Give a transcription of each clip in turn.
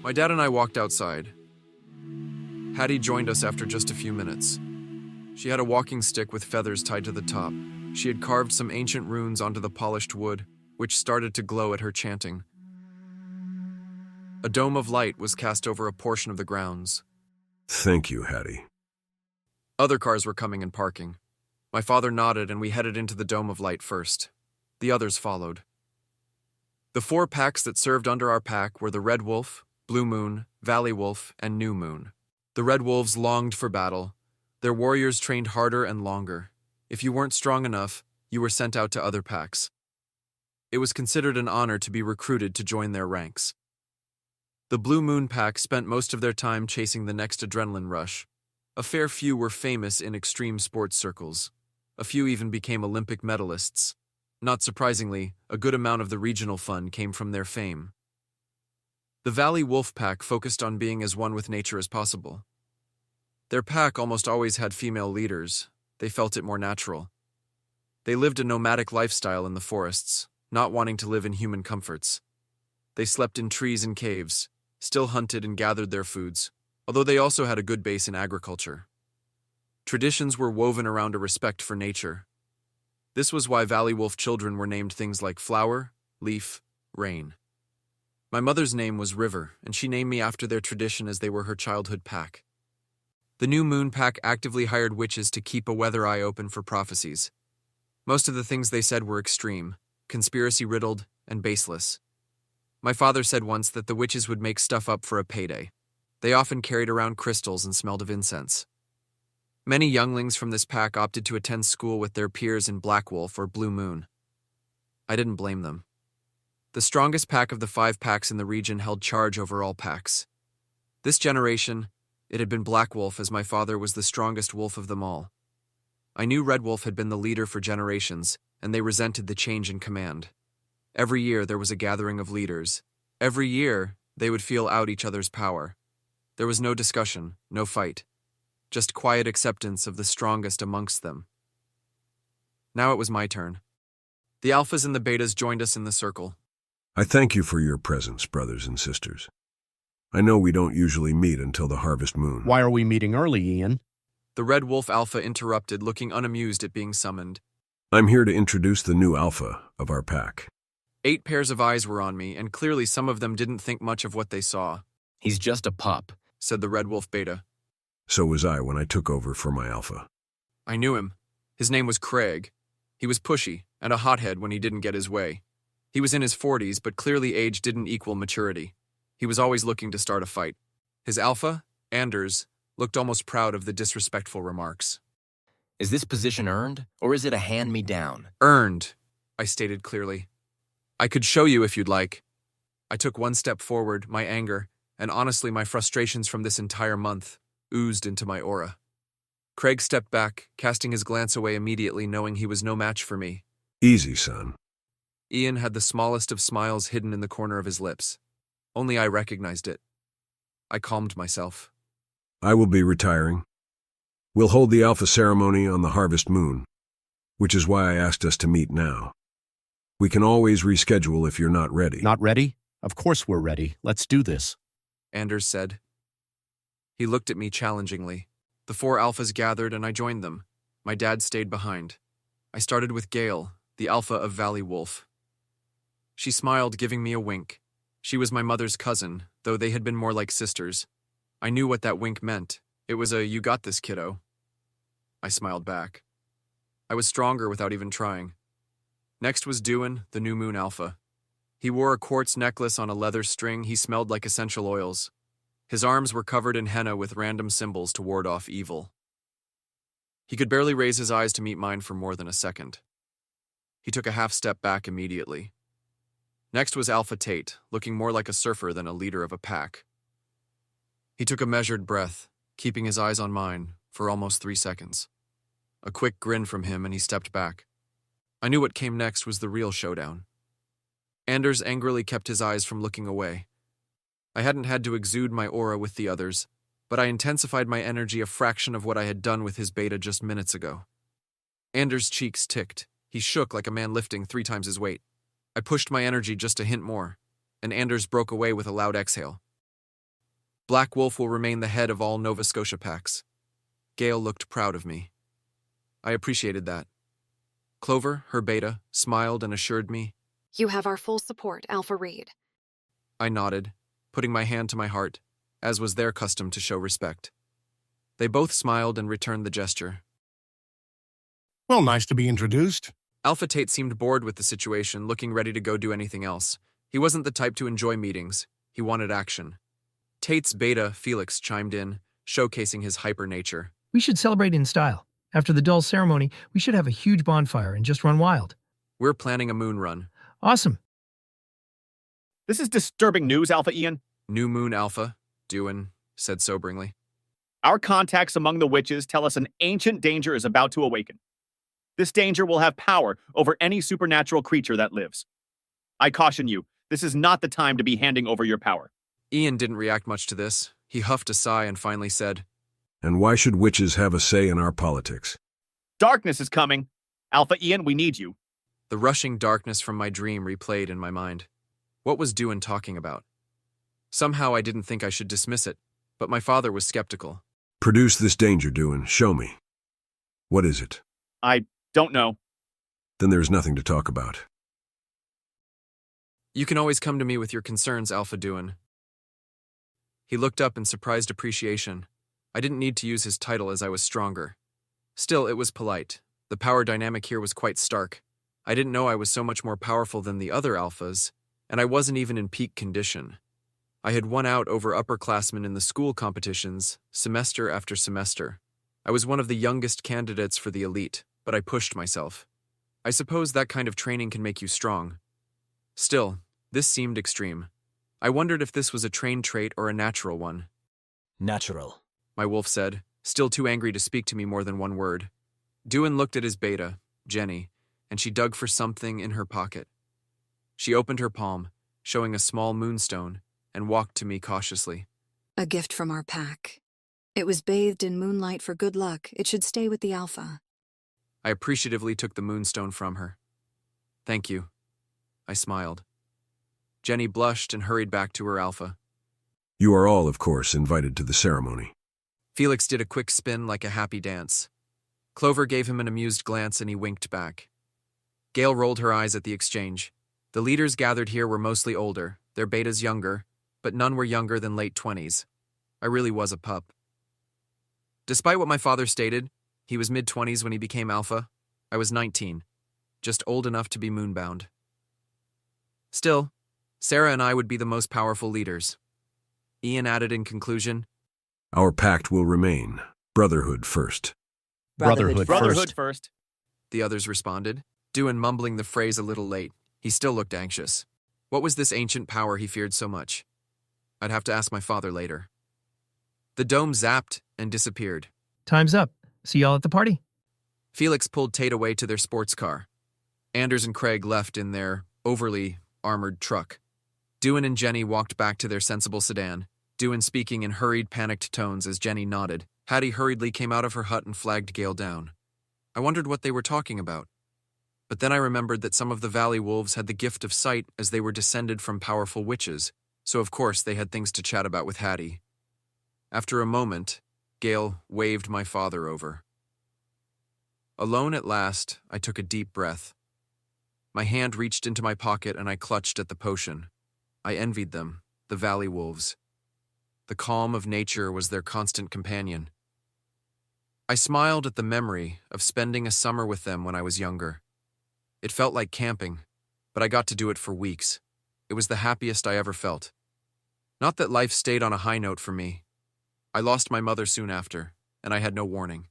My dad and I walked outside. Hattie joined us after just a few minutes. She had a walking stick with feathers tied to the top. She had carved some ancient runes onto the polished wood, which started to glow at her chanting. A dome of light was cast over a portion of the grounds. Thank you, Hattie. Other cars were coming and parking. My father nodded and we headed into the dome of light first. The others followed. The 4 packs that served under our pack were the Red Wolf, Blue Moon, Valley Wolf, and New Moon. The Red Wolves longed for battle. Their warriors trained harder and longer. If you weren't strong enough, you were sent out to other packs. It was considered an honor to be recruited to join their ranks. The Blue Moon pack spent most of their time chasing the next adrenaline rush. A fair few were famous in extreme sports circles. A few even became Olympic medalists. Not surprisingly, a good amount of the regional fun came from their fame. The Valley Wolf pack focused on being as one with nature as possible. Their pack almost always had female leaders. They felt it more natural. They lived a nomadic lifestyle in the forests, not wanting to live in human comforts. They slept in trees and caves, still hunted and gathered their foods, although they also had a good base in agriculture. Traditions were woven around a respect for nature. This was why Valley Wolf children were named things like Flower, Leaf, Rain. My mother's name was River, and she named me after their tradition as they were her childhood pack. The New Moon pack actively hired witches to keep a weather eye open for prophecies. Most of the things they said were extreme, conspiracy-riddled, and baseless. My father said once that the witches would make stuff up for a payday. They often carried around crystals and smelled of incense. Many younglings from this pack opted to attend school with their peers in Black Wolf or Blue Moon. I didn't blame them. The strongest pack of the 5 packs in the region held charge over all packs. This generation, it had been Black Wolf, as my father was the strongest wolf of them all. I knew Red Wolf had been the leader for generations, and they resented the change in command. Every year there was a gathering of leaders. Every year they would feel out each other's power. There was no discussion, no fight. Just quiet acceptance of the strongest amongst them. Now it was my turn. The alphas and the betas joined us in the circle. I thank you for your presence, brothers and sisters. I know we don't usually meet until the harvest moon. Why are we meeting early, Ian? The Red Wolf Alpha interrupted, looking unamused at being summoned. I'm here to introduce the new alpha of our pack. 8 pairs of eyes were on me, and clearly some of them didn't think much of what they saw. He's just a pup, said the Red Wolf Beta. So was I when I took over for my alpha. I knew him. His name was Craig. He was pushy and a hothead when he didn't get his way. He was in his 40s, but clearly age didn't equal maturity. He was always looking to start a fight. His alpha, Anders, looked almost proud of the disrespectful remarks. Is this position earned, or is it a hand-me-down? Earned, I stated clearly. I could show you if you'd like. I took one step forward, my anger, and honestly my frustrations from this entire month, oozed into my aura. Craig stepped back, casting his glance away immediately, knowing he was no match for me. Easy, son. Ian had the smallest of smiles hidden in the corner of his lips. Only I recognized it. I calmed myself. I will be retiring. We'll hold the alpha ceremony on the harvest moon, which is why I asked us to meet now. We can always reschedule if you're not ready. Not ready? Of course we're ready. Let's do this, Anders said. He looked at me challengingly. The 4 alphas gathered and I joined them. My dad stayed behind. I started with Gale, the alpha of Valley Wolf. She smiled, giving me a wink. She was my mother's cousin, though they had been more like sisters. I knew what that wink meant. It was a "you got this, kiddo." I smiled back. I was stronger without even trying. Next was Dewin, the New Moon Alpha. He wore a quartz necklace on a leather string. He smelled like essential oils. His arms were covered in henna with random symbols to ward off evil. He could barely raise his eyes to meet mine for more than a second. He took a half step back immediately. Next was Alpha Tate, looking more like a surfer than a leader of a pack. He took a measured breath, keeping his eyes on mine for almost 3 seconds. A quick grin from him and he stepped back. I knew what came next was the real showdown. Anders angrily kept his eyes from looking away. I hadn't had to exude my aura with the others, but I intensified my energy a fraction of what I had done with his beta just minutes ago. Anders' cheeks ticked. He shook like a man lifting 3 times his weight. I pushed my energy just a hint more, and Anders broke away with a loud exhale. Black Wolf will remain the head of all Nova Scotia packs. Gale looked proud of me. I appreciated that. Clover, her beta, smiled and assured me. You have our full support, Alpha Reed. I nodded, putting my hand to my heart, as was their custom to show respect. They both smiled and returned the gesture. Well, nice to be introduced. Alpha Tate seemed bored with the situation, looking ready to go do anything else. He wasn't the type to enjoy meetings. He wanted action. Tate's beta, Felix, chimed in, showcasing his hyper nature. We should celebrate in style. After the dull ceremony, we should have a huge bonfire and just run wild. We're planning a moon run. Awesome. This is disturbing news, Alpha Ian. New moon Alpha, Dewin said soberingly. Our contacts among the witches tell us an ancient danger is about to awaken. This danger will have power over any supernatural creature that lives. I caution you, this is not the time to be handing over your power. Ian didn't react much to this. He huffed a sigh and finally said, And why should witches have a say in our politics? Darkness is coming. Alpha Ian, we need you. The rushing darkness from my dream replayed in my mind. What was Dewin talking about? Somehow I didn't think I should dismiss it, but my father was skeptical. Produce this danger, Dewin. Show me. What is it? I don't know. Then there's nothing to talk about. You can always come to me with your concerns, Alpha Dewin. He looked up in surprised appreciation. I didn't need to use his title as I was stronger. Still, it was polite. The power dynamic here was quite stark. I didn't know I was so much more powerful than the other alphas, and I wasn't even in peak condition. I had won out over upperclassmen in the school competitions, semester after semester. I was one of the youngest candidates for the elite, but I pushed myself. I suppose that kind of training can make you strong. Still, this seemed extreme. I wondered if this was a trained trait or a natural one. Natural. My wolf said, still too angry to speak to me more than one word. Dewin looked at his beta, Jenny, and she dug for something in her pocket. She opened her palm, showing a small moonstone, and walked to me cautiously. A gift from our pack. It was bathed in moonlight for good luck. It should stay with the Alpha. I appreciatively took the moonstone from her. Thank you. I smiled. Jenny blushed and hurried back to her Alpha. You are all, of course, invited to the ceremony. Felix did a quick spin like a happy dance. Clover gave him an amused glance and he winked back. Gale rolled her eyes at the exchange. The leaders gathered here were mostly older, their betas younger, but none were younger than late 20s. I really was a pup. Despite what my father stated, he was mid-20s when he became Alpha. I was 19, just old enough to be moonbound. Still, Sarah and I would be the most powerful leaders. Ian added in conclusion, Our pact will remain. Brotherhood first. Brotherhood Brotherhood first. the others responded, Dewin mumbling the phrase a little late. He still looked anxious. What was this ancient power he feared so much? I'd have to ask my father later. The dome zapped and disappeared. Time's up. See y'all at the party. Felix pulled Tate away to their sports car. Anders and Craig left in their overly armored truck. Dewin and Jenny walked back to their sensible sedan, Dewin speaking in hurried, panicked tones as Jenny nodded. Hattie hurriedly came out of her hut and flagged Gale down. I wondered what they were talking about. But then I remembered that some of the valley wolves had the gift of sight as they were descended from powerful witches, so of course they had things to chat about with Hattie. After a moment, Gale waved my father over. Alone at last, I took a deep breath. My hand reached into my pocket and I clutched at the potion. I envied them, the valley wolves. The calm of nature was their constant companion. I smiled at the memory of spending a summer with them when I was younger. It felt like camping, but I got to do it for weeks. It was the happiest I ever felt. Not that life stayed on a high note for me. I lost my mother soon after, and I had no warning.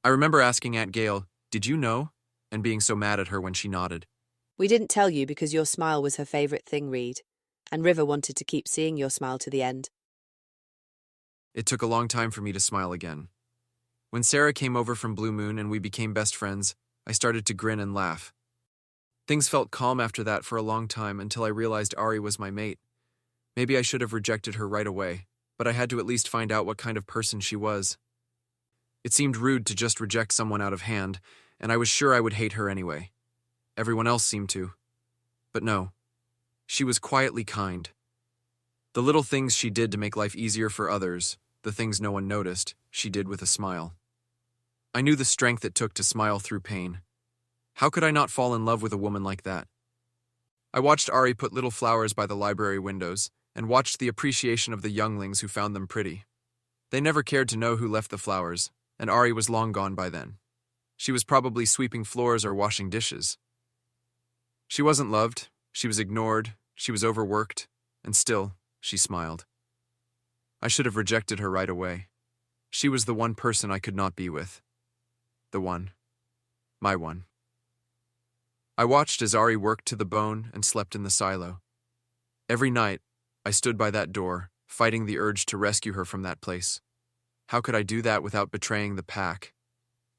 I remember asking Aunt Gale, "Did you know?" and being so mad at her when she nodded. We didn't tell you because your smile was her favourite thing, Reed, and River wanted to keep seeing your smile to the end. It took a long time for me to smile again. When Sarah came over from Blue Moon and we became best friends, I started to grin and laugh. Things felt calm after that for a long time until I realized Ari was my mate. Maybe I should have rejected her right away, but I had to at least find out what kind of person she was. It seemed rude to just reject someone out of hand, and I was sure I would hate her anyway. Everyone else seemed to. But no, she was quietly kind. The little things she did to make life easier for others, the things no one noticed, she did with a smile. I knew the strength it took to smile through pain. How could I not fall in love with a woman like that? I watched Ari put little flowers by the library windows and watched the appreciation of the younglings who found them pretty. They never cared to know who left the flowers, and Ari was long gone by then. She was probably sweeping floors or washing dishes. She wasn't loved, she was ignored, she was overworked, and still, she smiled. I should have rejected her right away. She was the one person I could not be with. The one. My one. I watched as Ari worked to the bone and slept in the silo. Every night, I stood by that door, fighting the urge to rescue her from that place. How could I do that without betraying the pack?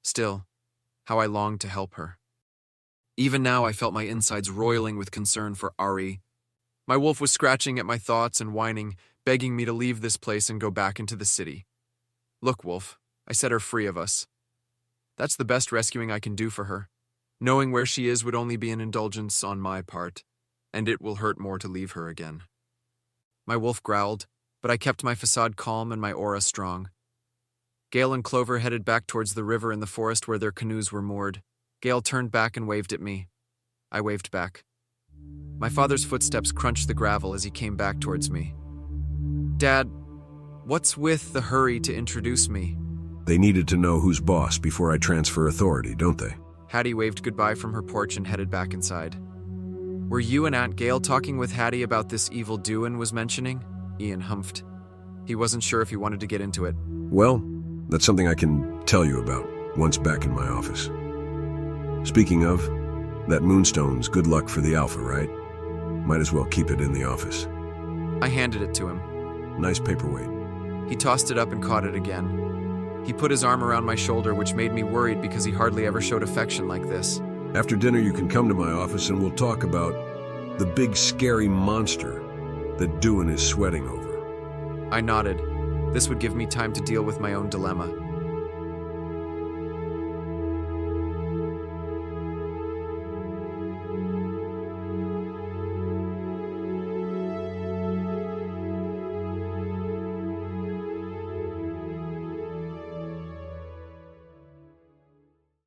Still, how I longed to help her. Even now, I felt my insides roiling with concern for Ari. My wolf was scratching at my thoughts and whining, begging me to leave this place and go back into the city. Look, Wolf, I set her free of us. That's the best rescuing I can do for her. Knowing where she is would only be an indulgence on my part, and it will hurt more to leave her again. My wolf growled, but I kept my facade calm and my aura strong. Gale and Clover headed back towards the river in the forest where their canoes were moored. Gale turned back and waved at me. I waved back. My father's footsteps crunched the gravel as he came back towards me. Dad, what's with the hurry to introduce me? They needed to know who's boss before I transfer authority, don't they? Hattie waved goodbye from her porch and headed back inside. Were you and Aunt Gale talking with Hattie about this evil doin' was mentioning? Ian humphed. He wasn't sure if he wanted to get into it. Well, that's something I can tell you about once back in my office. Speaking of, that moonstone's good luck for the Alpha, right? Might as well keep it in the office. I handed it to him. Nice paperweight. He tossed it up and caught it again. He put his arm around my shoulder, which made me worried because he hardly ever showed affection like this. After dinner, you can come to my office and we'll talk about the big scary monster that Doohan is sweating over. I nodded. This would give me time to deal with my own dilemma.